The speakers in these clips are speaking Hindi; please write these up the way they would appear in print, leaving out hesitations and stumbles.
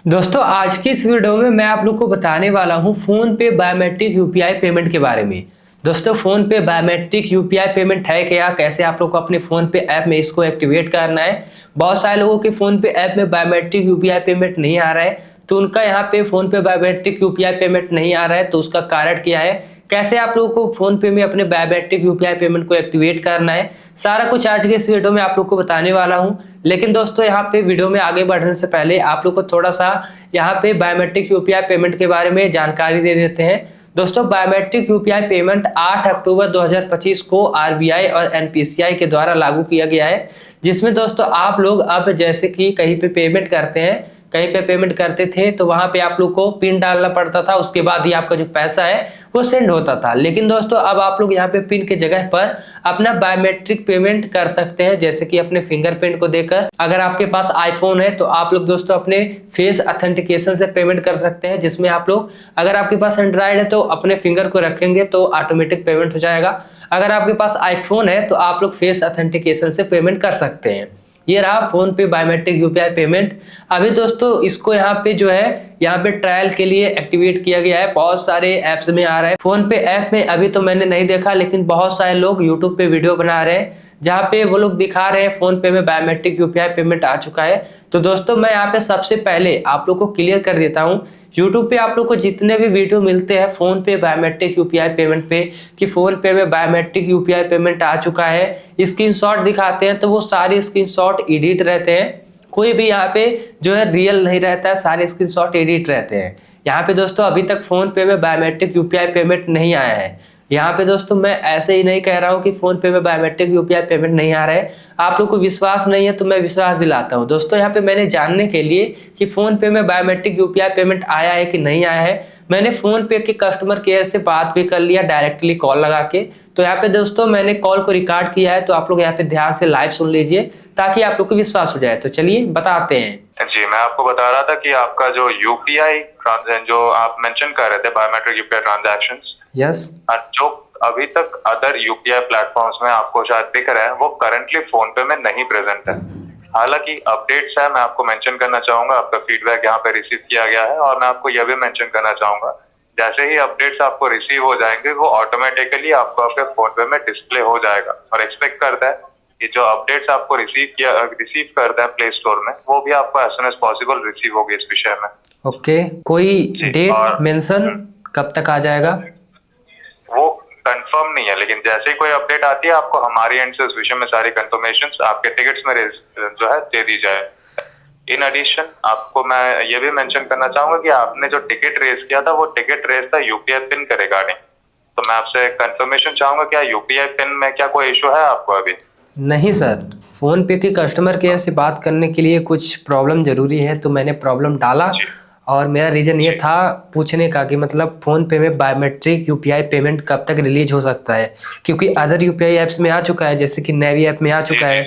दोस्तों आज की इस वीडियो में मैं आप लोग को बताने वाला हूं फोन पे बायोमेट्रिक यूपीआई पेमेंट के बारे में। दोस्तों फोन पे बायोमेट्रिक यूपीआई पेमेंट है क्या, कैसे आप लोग को अपने फोन पे ऐप में इसको एक्टिवेट करना है। बहुत सारे लोगों के फोन पे ऐप में बायोमेट्रिक यूपीआई पेमेंट नहीं आ रहा है, तो उनका यहाँ पे फोन पे बायोमेट्रिक यूपीआई पेमेंट नहीं आ रहा है, तो उसका कारण क्या है, कैसे आप लोगों को फोन पे में अपने बायोमेट्रिक यूपीआई पेमेंट को एक्टिवेट करना है, सारा कुछ आज के इस वीडियो में आप लोग को बताने वाला हूं। लेकिन दोस्तों यहाँ पे वीडियो में आगे बढ़ने से पहले आप लोग को थोड़ा सा यहाँ पे बायोमेट्रिक यूपीआई पेमेंट के बारे में जानकारी दे देते हैं। दोस्तों बायोमेट्रिक यूपीआई पेमेंट 8 अक्टूबर 2025 को आरबीआई और एनपीसीआई के द्वारा लागू किया गया है, जिसमें दोस्तों आप लोग अब जैसे कि कहीं पे पेमेंट करते हैं, कहीं पे पेमेंट करते थे तो वहां पे आप लोग को पिन डालना पड़ता था, उसके बाद ही आपका जो पैसा है वो सेंड होता था। लेकिन दोस्तों अब आप लोग यहाँ पे पिन के जगह पर अपना बायोमेट्रिक पेमेंट कर सकते हैं, जैसे कि अपने फिंगरप्रिंट को देकर। अगर आपके पास आईफोन है तो आप लोग दोस्तों अपने फेस ऑथेंटिकेशन से पेमेंट कर सकते हैं, जिसमें आप लोग अगर आपके पास एंड्रॉइड है तो अपने फिंगर को रखेंगे तो ऑटोमेटिक पेमेंट हो जाएगा। अगर आपके पास आईफोन है तो आप लोग फेस ऑथेंटिकेशन से पेमेंट कर सकते हैं। ये रहा फोन पे बायोमेट्रिक यूपीआई पेमेंट। अभी दोस्तों इसको यहाँ पे जो है यहाँ पे ट्रायल के लिए एक्टिवेट किया गया है, बहुत सारे ऐप्स में आ रहा है। फोन पे ऐप में अभी तो मैंने नहीं देखा, लेकिन बहुत सारे लोग यूट्यूब पे वीडियो बना रहे हैं जहाँ पे वो लोग दिखा रहे हैं फोन पे में बायोमेट्रिक यूपीआई पेमेंट आ चुका है। तो दोस्तों मैं यहाँ पे सबसे पहले आप लोग को क्लियर कर देता हूँ, यूट्यूब पे आप लोग को जितने भी वीडियो मिलते हैं फोन पे बायोमेट्रिक यूपीआई पेमेंट पे कि फोन पे में बायोमेट्रिक यूपीआई पेमेंट आ चुका है, स्क्रीनशॉट दिखाते हैं तो वो सारे स्क्रीनशॉट एडिट रहते हैं। कोई भी यहाँ पे जो है रियल नहीं रहता है, सारे स्क्रीनशॉट एडिट रहते हैं। यहाँ पे दोस्तों अभी तक फोन पे में बायोमेट्रिक यूपीआई पेमेंट नहीं आया है। यहाँ पे दोस्तों मैं ऐसे ही नहीं कह रहा हूँ कि फोन पे में बायोमेट्रिक यूपीआई पेमेंट नहीं आ रहा है। आप लोग को विश्वास नहीं है तो मैं विश्वास दिलाता हूँ। दोस्तों यहाँ पे मैंने जानने के लिए कि फोन पे में बायोमेट्रिक यूपीआई पेमेंट आया है कि नहीं आया है, मैंने फोन पे के कस्टमर केयर से बात भी कर लिया डायरेक्टली कॉल लगा के। तो यहाँ पे दोस्तों मैंने कॉल को रिकॉर्ड किया है, तो आप लोग यहाँ पे ध्यान से लाइव सुन लीजिए ताकि आप लोग को विश्वास हो जाए। तो चलिए बताते हैं। जी, मैं आपको बता रहा था कि आपका जो यूपीआई ट्रांजेक्शन जो आप मेंशन कर रहे थे बायोमेट्रिक यूपीआई ट्रांजैक्शंस, यस, जो अभी तक अदर यूपीआई प्लेटफॉर्म्स में आपको शायद दिख रहा है वो करंटली फोन पे में नहीं प्रेजेंट है। हालांकि अपडेट्स है, मैं आपको मेंशन करना चाहूंगा, आपका फीडबैक यहाँ पे रिसीव किया गया है और मैं आपको यह भी मेंशन करना चाहूंगा जैसे ही अपडेट्स आपको रिसीव हो जाएंगे वो ऑटोमेटिकली आपको आपके फोन पे में डिस्प्ले हो जाएगा। और एक्सपेक्ट करता है कि जो अपडेट्स आपको रिसीव करता है प्ले स्टोर में वो भी आपको as soon as possible receive होगी इस विषय में। ओके, कोई डेट मेंशन कब तक आ जाएगा वो कंफर्म नहीं है, लेकिन जैसे ही कोई अपडेट आती है आपको हमारी एंड से उस विषय में सारी कंफर्मेशन आपके टिकट्स में जो है दे दी जाए। इन एडिशन आपको मैं ये भी मेंशन करना चाहूंगा कि आपने जो टिकट रेज किया था वो टिकट रेज था यूपीआई पिन के रिगार्डिंग। तो मैं आपसे कंफर्मेशन चाहूंगा क्या यूपीआई पिन में क्या कोई इशू है आपको अभी? नहीं सर, फोन पे के कस्टमर केयर से बात करने के लिए कुछ प्रॉब्लम जरूरी है, तो मैंने प्रॉब्लम डाला और मेरा रीजन ये था पूछने का कि मतलब फोन पे में बायोमेट्रिक यूपीआई पेमेंट कब तक रिलीज हो सकता है, क्योंकि अदर यूपीआई ऐप्स में आ चुका है, जैसे कि नेवी ऐप में आ चुका है,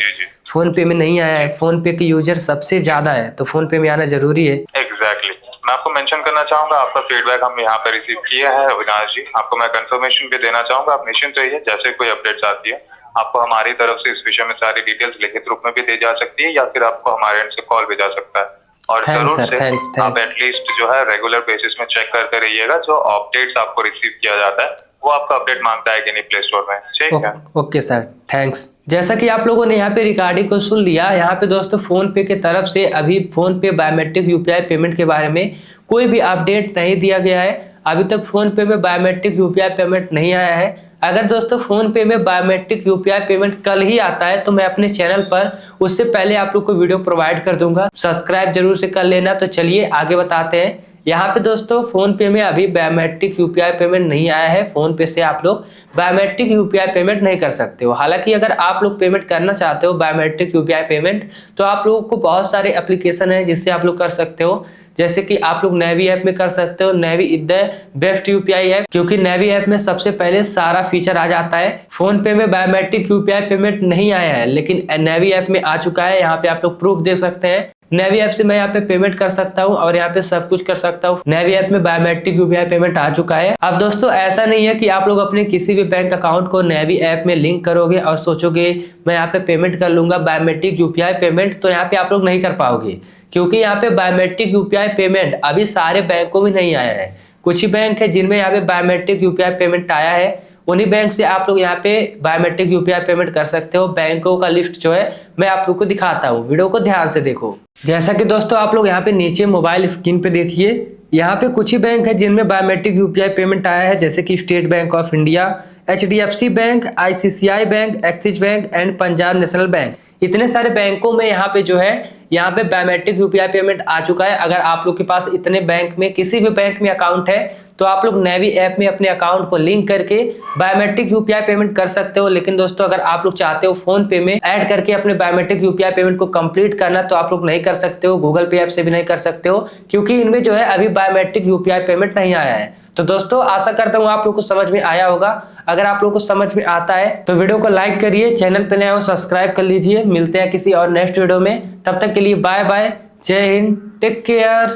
फोन पे में नहीं आया है। फोन पे के यूजर सबसे ज्यादा है तो फोन पे में आना जरूरी है। एग्जैक्टली, मैं आपको मेंशन करना चाहूंगा आपका फीडबैक हम यहाँ पे रिसीव किया है अविनाश जी। आपको मैं कंफर्मेशन भी देना चाहूंगा, आप निश्चिंत रहिए, जैसे कोई अपडेट्स आती है आपको हमारी तरफ से इस विषय में सारी डिटेल्स लिखित रूप में भी दी जा सकती है या फिर आपको हमारे एंड से कॉल भी जा सकता है। और जरूर से आप एटलीस्ट जो है रेगुलर बेसिस में चेक करते रहिएगा जो अपडेट्स आपको रिसीव किया जाता है वो आपका अपडेट मांगता है कि नहीं प्ले स्टोर में। ठीक है, ओके सर, थैंक्स। जैसा कि आप लोगों ने यहाँ पे रिकॉर्डिंग को सुन लिया, यहाँ पे दोस्तों फोन पे की तरफ से अभी फोन पे बायोमेट्रिक यूपीआई पेमेंट के बारे में कोई भी अपडेट नहीं दिया गया है। अभी तक फोन पे में बायोमेट्रिक यूपीआई पेमेंट नहीं आया है। अगर दोस्तों फोन पे में बायोमेट्रिक यूपीआई पेमेंट कल ही आता है तो मैं अपने चैनल पर उससे पहले आप लोग को वीडियो प्रोवाइड कर दूंगा, सब्सक्राइब जरूर से कर लेना। तो चलिए आगे बताते हैं। यहाँ पे दोस्तों फोन पे में अभी बायोमेट्रिक यूपीआई पेमेंट नहीं आया है, फोन पे से आप लोग बायोमेट्रिक यूपीआई पेमेंट नहीं कर सकते हो। हालांकि अगर आप लोग पेमेंट करना चाहते हो बायोमेट्रिक यूपीआई पेमेंट तो आप लोगों को बहुत सारे एप्लीकेशन है जिससे आप लोग कर सकते हो, जैसे कि आप लोग नेवी ऐप में कर सकते हो। Navy is the best UPI app, क्योंकि नेवी ऐप में सबसे पहले सारा फीचर आ जाता है। फोन पे में बायोमेट्रिक यूपीआई पेमेंट नहीं आया है लेकिन नेवी ऐप में आ चुका है, यहाँ पे आप लोग प्रूफ देख सकते हैं। नेवी ऐप से मैं यहाँ पे पेमेंट कर सकता हूँ और यहाँ पे सब कुछ कर सकता हूँ। नेवी ऐप में बायोमेट्रिक यूपीआई पेमेंट आ चुका है। अब दोस्तों ऐसा नहीं है कि आप लोग अपने किसी भी बैंक अकाउंट को नेवी ऐप में लिंक करोगे और सोचोगे मैं यहाँ पे पेमेंट कर लूंगा बायोमेट्रिक यूपीआई पेमेंट, तो यहाँ पे आप लोग नहीं कर पाओगे, क्योंकि यहाँ पे बायोमेट्रिक यूपीआई पेमेंट अभी सारे बैंकों में नहीं आया है। कुछ ही बैंक है जिनमें यहाँ पे बायोमेट्रिक यूपीआई पेमेंट आया है, उन्हीं बैंक से आप लोग यहाँ पे बायोमेट्रिक यूपीआई पेमेंट कर सकते हो। बैंकों का लिस्ट जो है मैं आप लोग को दिखाता हूँ, वीडियो को ध्यान से देखो। जैसा कि दोस्तों आप लोग यहाँ पे नीचे मोबाइल स्क्रीन पे देखिए, यहाँ पे कुछ ही बैंक है जिनमें बायोमेट्रिक यूपीआई पेमेंट आया है, जैसे कि state bank of India, HDFC bank, ICICI bank, axis bank and Punjab national bank. इतने सारे बैंकों में यहाँ पे जो है यहाँ पे बायोमेट्रिक यूपीआई पेमेंट आ चुका है। अगर आप लोग के पास इतने बैंक में किसी भी बैंक में अकाउंट है तो आप लोग नेवी ऐप में अपने अकाउंट को लिंक करके बायोमेट्रिक यूपीआई पेमेंट कर सकते हो। लेकिन दोस्तों अगर आप लोग चाहते हो फोन पे में ऐड करके अपने बायोमेट्रिक यूपीआई पेमेंट को कंप्लीट करना, तो आप लोग नहीं कर सकते हो। गूगल पे ऐप से भी नहीं कर सकते हो, क्योंकि इनमें जो है अभी बायोमेट्रिक यूपीआई पेमेंट नहीं आया है। तो दोस्तों आशा करता हूँ आप लोग को समझ में आया होगा। अगर आप लोग को समझ में आता है तो वीडियो को लाइक करिए, चैनल पे नए हो सब्सक्राइब कर लीजिए। मिलते हैं किसी और नेक्स्ट वीडियो में, तब तक के लिए बाय बाय, जय हिंद, टेक केयर।